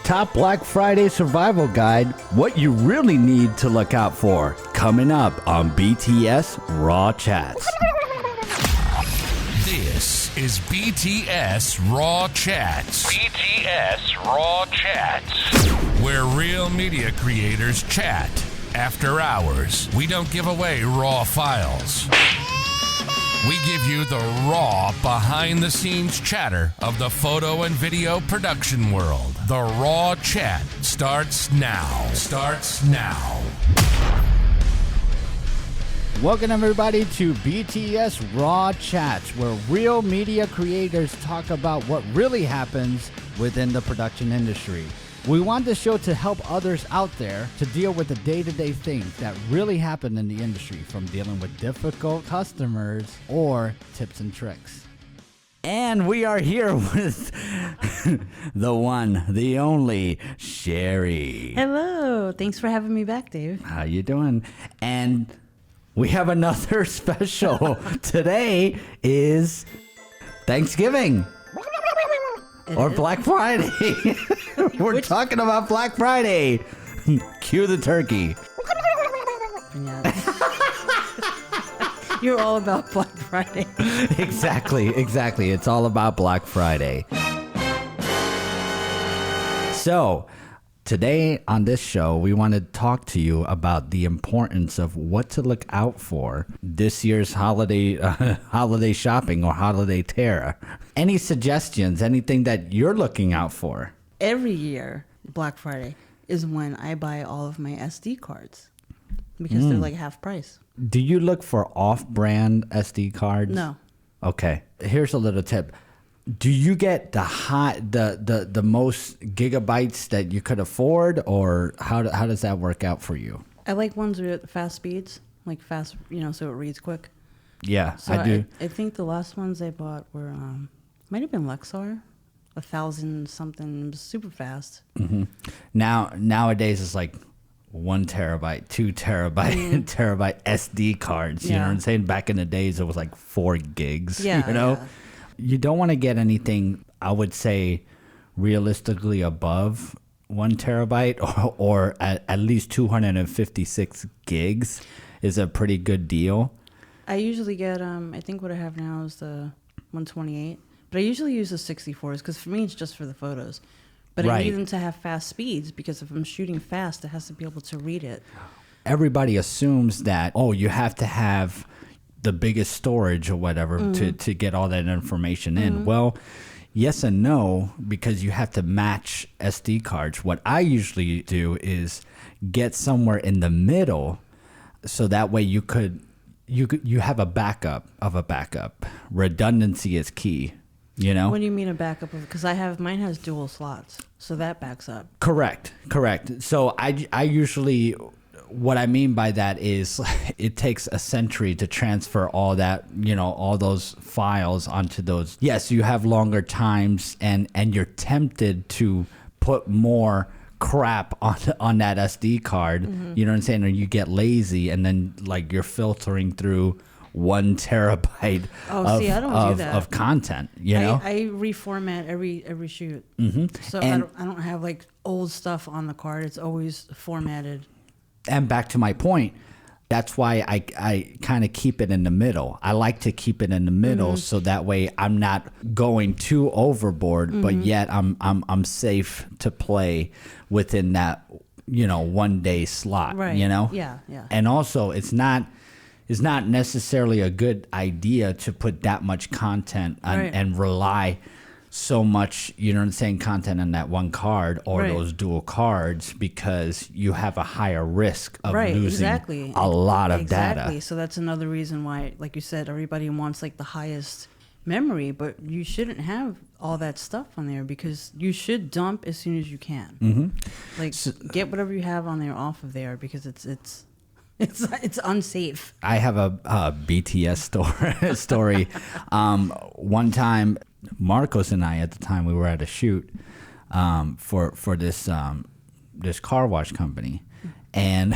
Top Black Friday survival guide, what you really need to look out for, coming up on BTS Raw Chats. This is BTS Raw Chats. BTS Raw Chats. Where real media creators chat after hours. We don't give away raw files. We give you the raw, behind-the-scenes chatter of the photo and video production world. The Raw Chat starts now. Welcome everybody to BTS Raw Chats, where real media creators talk about what really happens within the production industry. We want this show to help others out there to deal with the day-to-day things that really happen in the industry, from dealing with difficult customers or tips and tricks. And we are here with the one, the only, Sherry. Hello. Thanks for having me back, Dave. How you doing? And we have another special. Today is Thanksgiving. Or Black Friday. We're talking about Black Friday. Cue the turkey. You're all about Black Friday. Exactly. It's all about Black Friday. So, today on this show, we want to talk to you about the importance of what to look out for this year's holiday shopping or holiday terror. Any suggestions, anything that you're looking out for? Every year, Black Friday is when I buy all of my SD cards because they're like half price. Do you look for off-brand SD cards? No. Okay. Here's a little tip. Do you get the most gigabytes that you could afford, or how does that work out for you? I like ones with fast speeds, like fast, so it reads quick. Yeah, So I do. I think the last ones I bought were, might have been Lexar, 1,000 something, it was super fast. Mm-hmm. Nowadays it's like 1 terabyte, 2 terabyte, terabyte SD cards. You know what I'm saying? Back in the days it was like 4 gigs. Yeah, yeah. You don't want to get anything, I would say, realistically above 1 terabyte or at least 256 gigs is a pretty good deal. I usually get, I think what I have now is the 128, but I usually use the 64s because for me it's just for the photos. But I need them to have fast speeds because if I'm shooting fast, it has to be able to read it. Everybody assumes that, you have to have the biggest storage or whatever to get all that information in. Well, yes and no, because you have to match SD cards. What I usually do is get somewhere in the middle, so that way you have a backup of a backup. Redundancy is key. What do you mean a backup of? Because mine has dual slots, so that backs up. Correct. So I usually, what I mean by that is it takes a century to transfer all that, all those files onto those. Yes, you have longer times and you're tempted to put more crap on that SD card. You know what I'm saying? Or you get lazy and then like you're filtering through 1 terabyte of content. I reformat every shoot. So I don't have like old stuff on the card. It's always formatted. And back to my point, that's why I kind of keep it in the middle. I like to keep it in the middle so that way I'm not going too overboard, but yet I'm safe to play within that 1 day slot. Right. Yeah. And also it's not necessarily a good idea to put that much content and rely so much, content on that one card or those dual cards, because you have a higher risk of losing a lot of data. So that's another reason why, like you said, everybody wants like the highest memory, but you shouldn't have all that stuff on there because you should dump as soon as you can. Like get whatever you have on there off of there because it's unsafe. I have a BTS story. One time, Marcos and I, at the time, we were at a shoot for this car wash company, and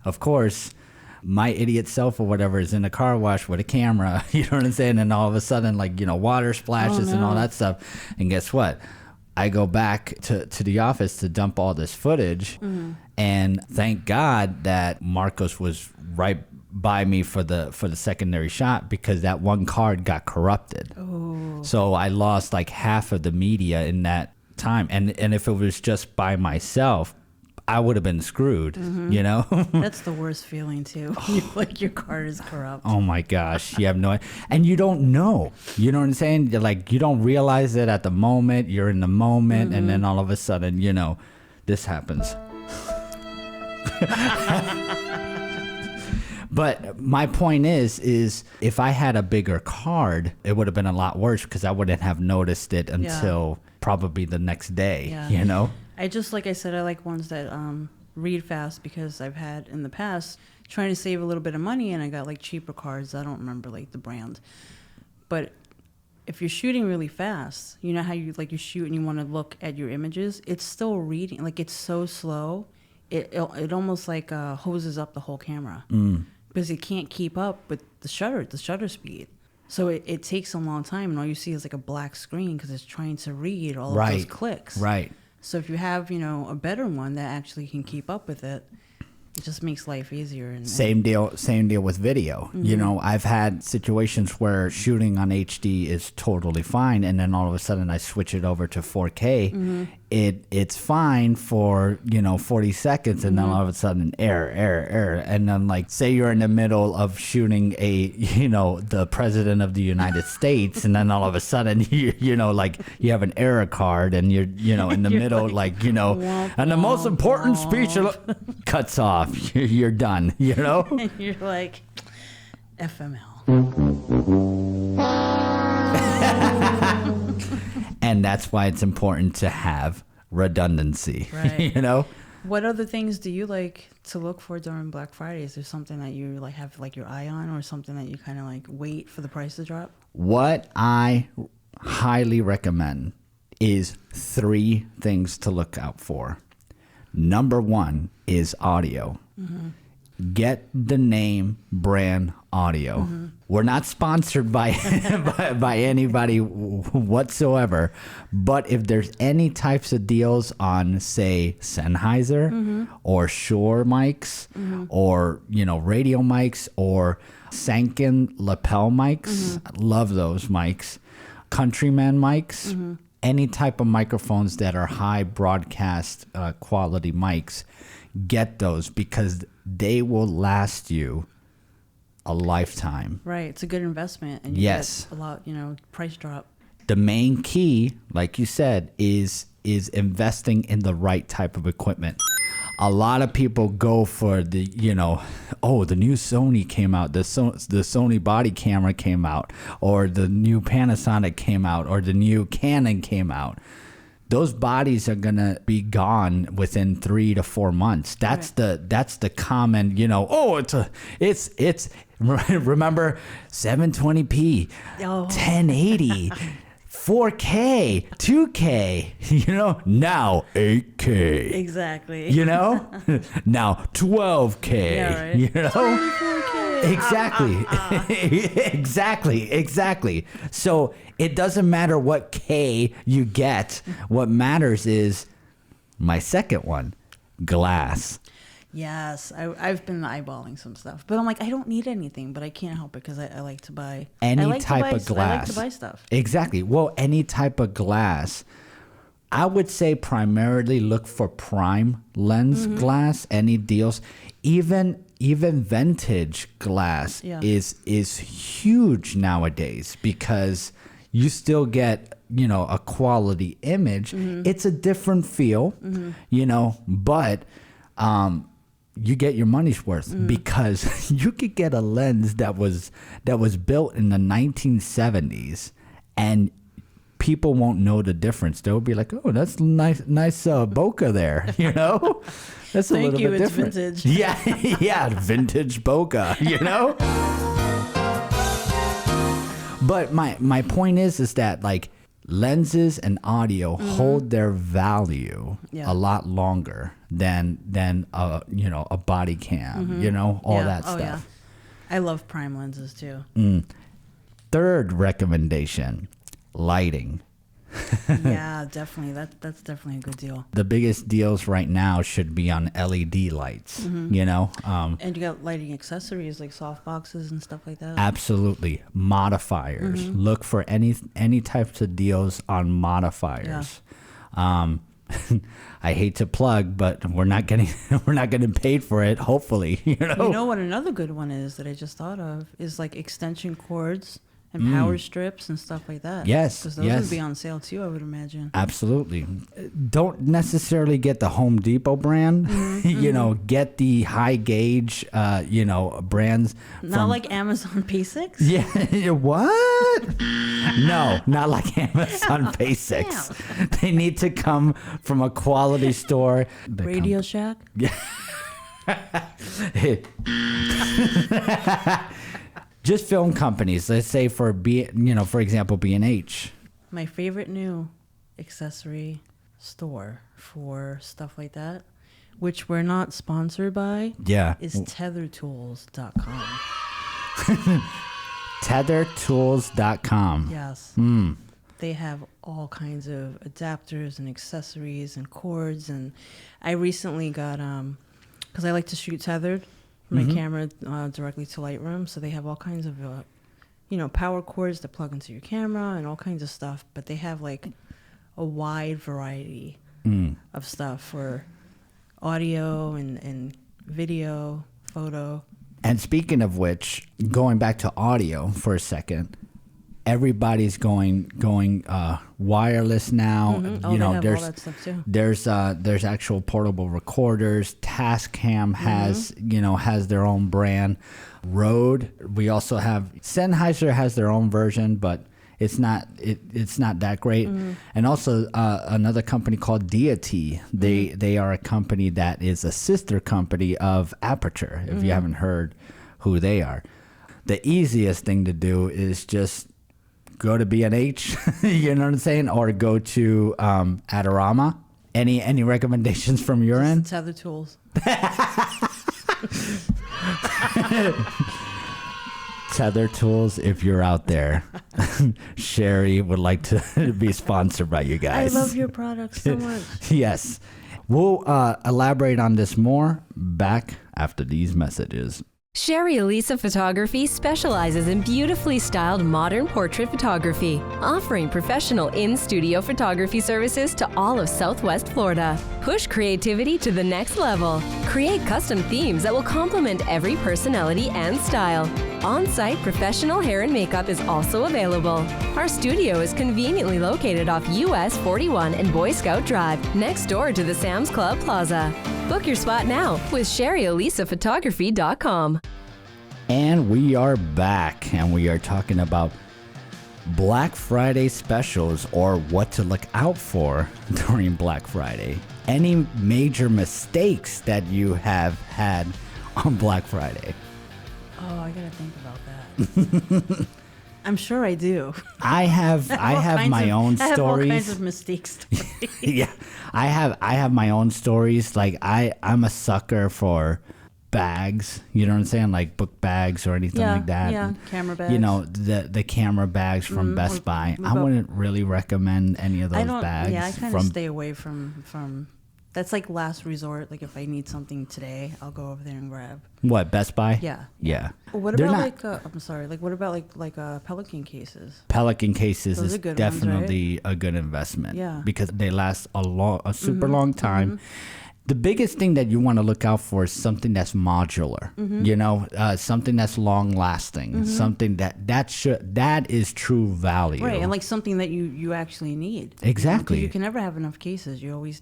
of course, my idiot self or whatever is in the car wash with a camera. You know what I'm saying? And all of a sudden, water splashes and all that stuff. And guess what? I go back to the office to dump all this footage, and thank God that Marcos was right by me for the secondary shot, because that one card got corrupted. Oh. So I lost like half of the media in that time, and if it was just by myself, I would have been screwed, you know? That's the worst feeling too. Like your card is corrupt. Oh my gosh, you have no, and you don't know. You know what I'm saying? You're like, you don't realize it at the moment. You're in the moment, and then all of a sudden, you know, this happens. But my point is if I had a bigger card, it would have been a lot worse, because I wouldn't have noticed it until probably the next day, you know? Like I said, I like ones that read fast, because I've had in the past trying to save a little bit of money, and I got like cheaper cards. I don't remember like the brand. But if you're shooting really fast, you know how you shoot and you want to look at your images, it's still reading. Like, it's so slow. It almost like hoses up the whole camera. Because it can't keep up with the shutter speed. So it takes a long time, and all you see is like a black screen, because it's trying to read all of those clicks. Right. So if you have, you know, a better one that actually can keep up with it, it just makes life easier. And same deal with video. You know, I've had situations where shooting on HD is totally fine, and then all of a sudden I switch it over to 4K. It's fine for, you know, 40 seconds, and then all of a sudden error, and then, like, say you're in the middle of shooting the president of the United States, and then all of a sudden you know, like, you have an error card, and you're, you know, in the middle, like, you know, and the most important speech cuts off. You're done, you know? And you're like, FML. And that's why it's important to have redundancy, right. You know? What other things do you like to look for during Black Friday? Is there something that you like have like your eye on, or something that you kind of like wait for the price to drop? What I highly recommend is 3 things to look out for. Number 1 is audio. Get the name brand audio. We're not sponsored by by anybody whatsoever, but if there's any types of deals on, say, Sennheiser or Shure mics, or, you know, radio mics, or Sanken lapel mics, I love those mics, Countryman mics, any type of microphones that are high broadcast quality mics, get those, because they will last you a lifetime. Right. It's a good investment. And you get a lot, you know, price drop. The main key, like you said, is investing in the right type of equipment. A lot of people go for the, you know, oh, the new Sony came out, the Sony body camera came out, or the new Panasonic came out, or the new Canon came out. Those bodies are gonna be gone within 3 to 4 months. That's the common, you know. Oh, it's remember 720p, 1080. 4K, 2K, you know, now 8K. Exactly. You know? Now 12K. Yeah, right. You know? 24K. Exactly. Exactly. So it doesn't matter what K you get. What matters is my second one, glass. Yes, I've been eyeballing some stuff, but I'm like, I don't need anything, but I can't help it, because I like to buy any type of glass. I like to buy stuff. Exactly. Well, any type of glass. I would say primarily look for prime lens glass. Any deals, even vintage glass is huge nowadays, because you still get, you know, a quality image. It's a different feel, you know, but you get your money's worth, because you could get a lens that was built in the 1970s, and people won't know the difference. They'll be like, "Oh, that's nice bokeh there," you know. That's a little bit different. It's vintage. Yeah, vintage bokeh, you know. But my point is that, like, lenses and audio hold their value a lot longer than you know, a body cam, you know, all that stuff. Yeah. I love prime lenses too. Third recommendation, lighting. Yeah, definitely. That's definitely a good deal. The biggest deals right now should be on LED lights, you know? And you got lighting accessories like soft boxes and stuff like that. Absolutely. Modifiers. Look for any types of deals on modifiers. I hate to plug, but we're not getting paid for it, hopefully. You know what another good one is that I just thought of is like extension cords and power strips and stuff like that. Yes, because those would be on sale too, I would imagine. Absolutely. Don't necessarily get the Home Depot brand. You know, get the high gauge, brands. Not like Amazon Basics? Yeah. What? No, not like Amazon Basics. They need to come from a quality store. Radio Shack? Yeah. Just film companies. Let's say for example, B&H. My favorite new accessory store for stuff like that, which we're not sponsored by, is tethertools.com. Tethertools.com. Yes. They have all kinds of adapters and accessories and cords. And I recently got, because I like to shoot tethered my camera directly to Lightroom. So they have all kinds of, power cords that plug into your camera and all kinds of stuff. But they have like a wide variety of stuff for audio and video, photo. And speaking of which, going back to audio for a second, everybody's going wireless now. They have all that stuff too. There's actual portable recorders. Tascam has their own brand. Rode. We also have Sennheiser has their own version, but it's not that great. And also another company called Deity. They are a company that is a sister company of Aperture. If you haven't heard who they are, the easiest thing to do is just go to B&H, you know what I'm saying, or go to Adorama. Any recommendations from your end? Tether Tools. Tether Tools, if you're out there, Sherry would like to be sponsored by you guys. I love your products so much. Yes. We'll elaborate on this more back after these messages. Sherry Elisa Photography specializes in beautifully styled modern portrait photography, offering professional in-studio photography services to all of Southwest Florida. Push creativity to the next level. Create custom themes that will complement every personality and style. On-site professional hair and makeup is also available. Our studio is conveniently located off US 41 and Boy Scout Drive, next door to the Sam's Club Plaza. Book your spot now with SherryElisaPhotography.com. And we are back, and we are talking about Black Friday specials, or what to look out for during Black Friday. Any major mistakes that you have had on Black Friday? Oh, I gotta think about that. I'm sure I do. I have my own stories. I have all kinds of mistakes. Yeah, I have my own stories. Like I'm a sucker for bags, you know what I'm saying, like book bags or anything like that. Yeah, camera bags. You know, the camera bags from Best Buy. I wouldn't really recommend any of those bags. Yeah, I kind of stay away from. That's like last resort. Like if I need something today, I'll go over there and grab. What, Best Buy? Yeah. Yeah. What about I'm sorry. Like what about like Pelican cases? Pelican cases Those is are good definitely ones, right? a good investment. Yeah. Because they last a super long time. The biggest thing that you want to look out for is something that's modular, you know, something that's long lasting, something that is true value. Right, and like something that you actually need. Exactly. You can never have enough cases. You always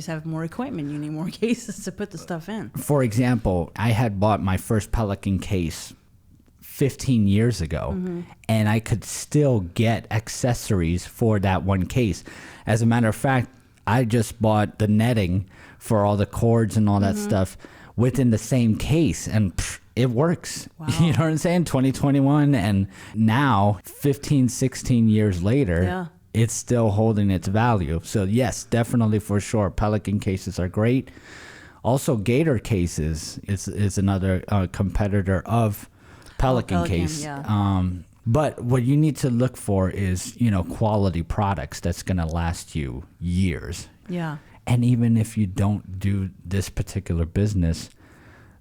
have more equipment. You need more cases to put the stuff in. For example, I had bought my first Pelican case 15 years ago, and I could still get accessories for that one case. As a matter of fact, I just bought the netting for all the cords and all that stuff within the same case, and it works. Wow. You know what I'm saying? 2021, and now 15, 16 years later, it's still holding its value. So yes, definitely for sure, Pelican cases are great. Also, Gator cases is another competitor of Pelican case. Yeah. But what you need to look for is, quality products that's going to last you years. Yeah. And even if you don't do this particular business,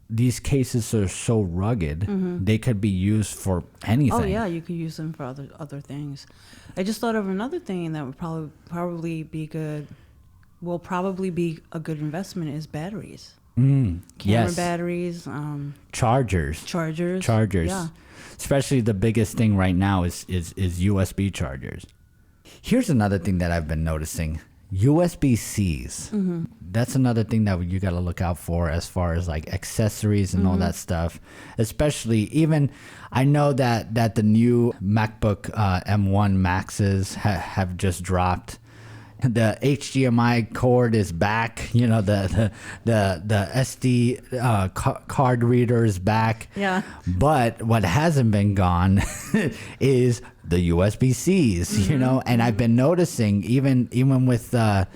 these cases are so rugged, they could be used for anything. Oh yeah, you could use them for other things. I just thought of another thing that would probably be good. Will probably be a good investment is batteries. Camera Yes. batteries, Chargers. chargers. Yeah. Especially the biggest thing right now is USB chargers. Here's another thing that I've been noticing. USB-Cs. That's another thing that you got to look out for as far as like accessories and all that stuff. Especially even, I know that the new MacBook M1 Maxes have just dropped. The HDMI cord is back. The SD card reader is back. Yeah. But what hasn't been gone is the USB-Cs. And I've been noticing even with the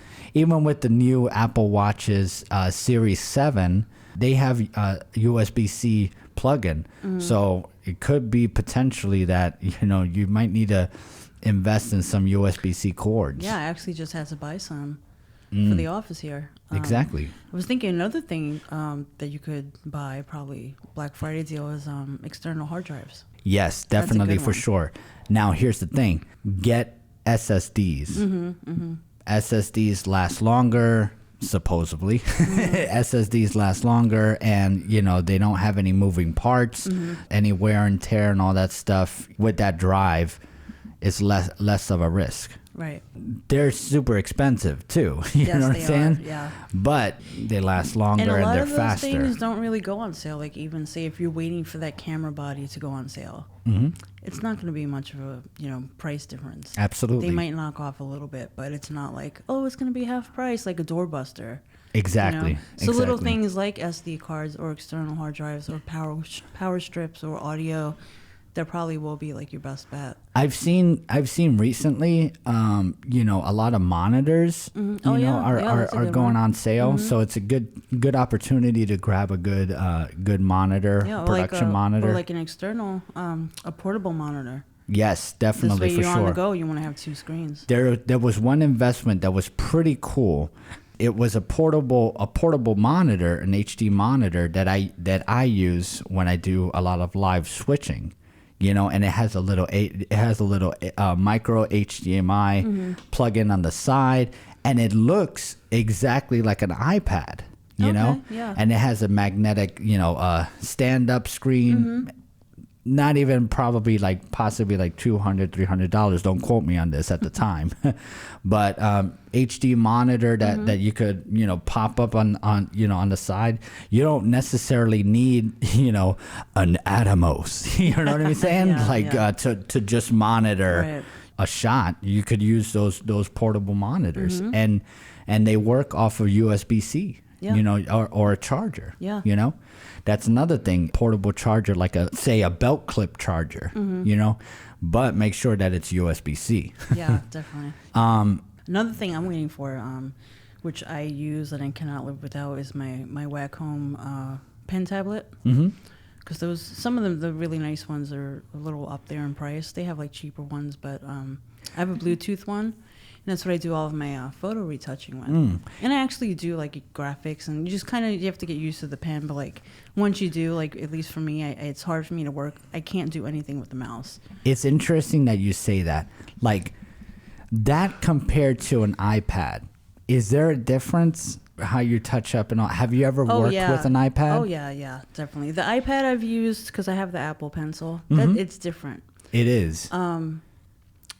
new Apple Watches Series 7, they have USB-C plug-in. So it could be potentially that you might need to invest in some USB-C cords. Yeah, I actually just had to buy some for the office here. Exactly. I was thinking another thing that you could buy, probably Black Friday deal, is external hard drives. Yes, definitely, for one. sure. Now, here's the thing. Get SSDs. SSDs last longer, supposedly. SSDs last longer, and, they don't have any moving parts, any wear and tear and all that stuff. With that drive, it's less of a risk. Right. They're super expensive too. You know what I'm saying? Yeah. But they last longer and, they're faster. A lot of those things don't really go on sale. Like even say if you're waiting for that camera body to go on sale, it's not going to be much of a price difference. Absolutely. They might knock off a little bit, but it's not like it's going to be half price like a doorbuster. Exactly. So little things like SD cards or external hard drives or power strips or audio. There probably will be like your best bet. I've seen recently, a lot of monitors, are going on sale. So it's a good opportunity to grab a good monitor, production monitor, or like an external, a portable monitor. Yes, definitely, this way for you're sure. on the go. You want to have two screens. There was one investment that was pretty cool. It was a portable monitor, an HD monitor that I use when I do a lot of live switching. And it has a little micro HDMI plug-in on the side, and it looks exactly like an iPad, Yeah. And it has a magnetic, stand-up screen. Not even possibly like $200, $300. Don't quote me on this at the time, but HD monitor that you could pop up on the side. You don't necessarily need an Atomos. You know what I'm saying? To just monitor a shot. You could use those portable monitors, and they work off of USB-C. Or a charger. Yeah. That's another thing. Portable charger, like a belt clip charger. But make sure that it's USB-C. Yeah, definitely. Another thing I'm waiting for, which I use and I cannot live without, is my Wacom pen tablet. Because some of them, the really nice ones, are a little up there in price. They have like cheaper ones, but I have a Bluetooth one. And that's what I do all of my photo retouching with. And I actually do like graphics, and you have to get used to the pen. But like once you do, like at least for me, it's hard for me to work. I can't do anything with the mouse. It's interesting that you say that. Like that compared to an iPad, is there a difference how you touch up and all? Have you ever worked with an iPad? Oh yeah, definitely. The iPad I've used because I have the Apple Pencil. It's different. It is.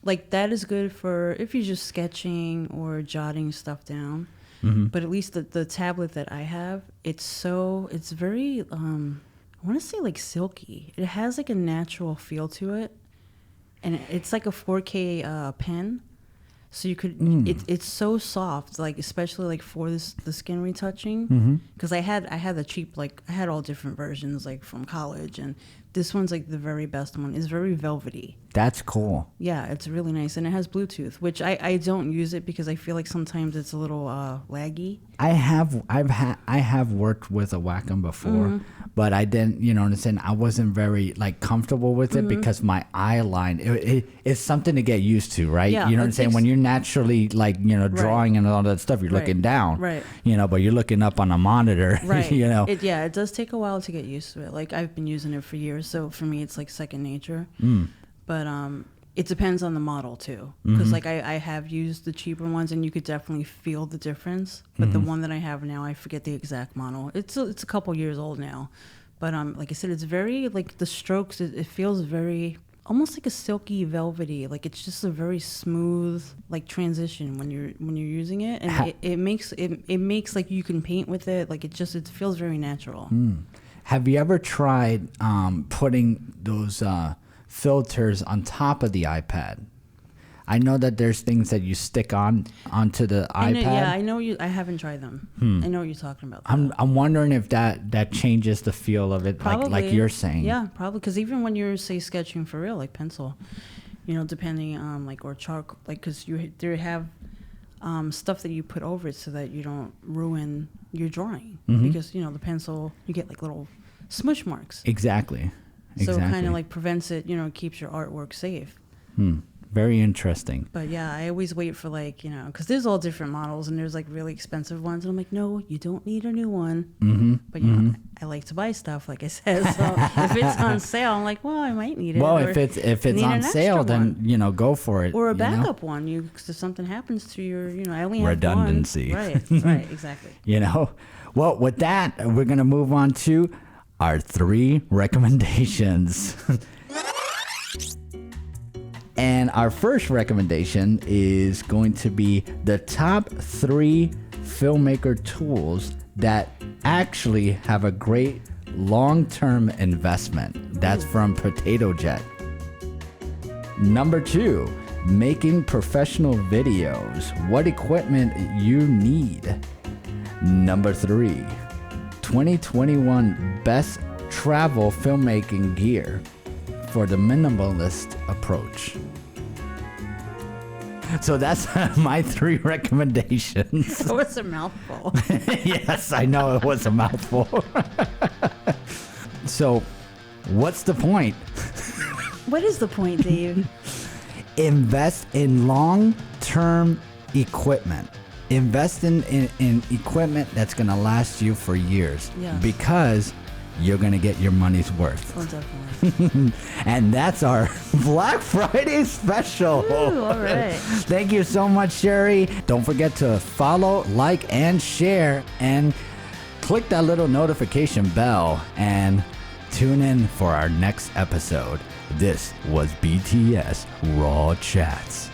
Like that is good for if you're just sketching or jotting stuff down. But at least the tablet that I have, it's very I want to say like silky. It has like a natural feel to it, and it's like a 4K pen. So you could, it's so soft, like especially like for the skin retouching. Because I had the cheap, like I had all different versions like from college, and this one's like the very best one. It's very velvety. That's cool. Yeah, it's really nice, and it has Bluetooth, which I don't use it because I feel like sometimes it's a little laggy. I have worked with a Wacom before, but I didn't, you know what I'm saying? I wasn't very like comfortable with it because my eye line, it's something to get used to, right? Yeah, you know what I'm it saying? takes- When you're naturally like, you know, drawing and all that stuff, you're Right. looking down, Right. you know, but you're looking up on a monitor, Right. you know? It does take a while to get used to it. Like I've been using it for years, so for me it's like second nature. But it depends on the model too, because like I have used the cheaper ones, and you could definitely feel the difference. But the one that I have now, I forget the exact model. It's a couple years old now, but like I said, it's very like the strokes. It feels very almost like a silky, velvety. Like it's just a very smooth like transition when you're using it, and it makes like you can paint with it. Like it feels very natural. Have you ever tried putting those filters on top of the iPad? I know that there's things that you stick onto the iPad. I know you. I haven't tried them. I know what you're talking about. I'm wondering if that changes the feel of it, Probably. like you're saying. Yeah, probably. Because even when you're say sketching for real, like pencil, you know, depending on like or chalk, like because they have stuff that you put over it so that you don't ruin your drawing. Because you know the pencil, you get like little smush marks. Exactly. So it kind of like prevents it, you know, keeps your artwork safe. Very interesting. But yeah, I always wait for like, you know, because there's all different models and there's like really expensive ones. And I'm like, no, you don't need a new one. But you know, I like to buy stuff, like I said. So if it's on sale, I'm like, well, I might need it. Well, Or if it's need on an sale, extra then one. you know, go for it. Or a you know? backup one, because if something happens to your, you know, I only have Redundancy. one. Right, exactly. You know, well, with that, we're gonna move on to our 3 recommendations. And our first recommendation is going to be the top 3 filmmaker tools that actually have a great long-term investment. That's from Potato Jet. Number 2, making professional videos. What equipment you need. Number 3, 2021 best travel filmmaking gear for the minimalist approach. So that's my 3 recommendations. That was a mouthful. Yes, I know it was a mouthful. So, what's the point? What is the point, Dave? Invest in long-term equipment. Invest in equipment that's going to last you for years. Yeah. Because you're going to get your money's worth. Oh, definitely. And that's our Black Friday special. Ooh, all right. Thank you so much, Sherry. Don't forget to follow, like, and share. And click that little notification bell. And tune in for our next episode. This was BTS Raw Chats.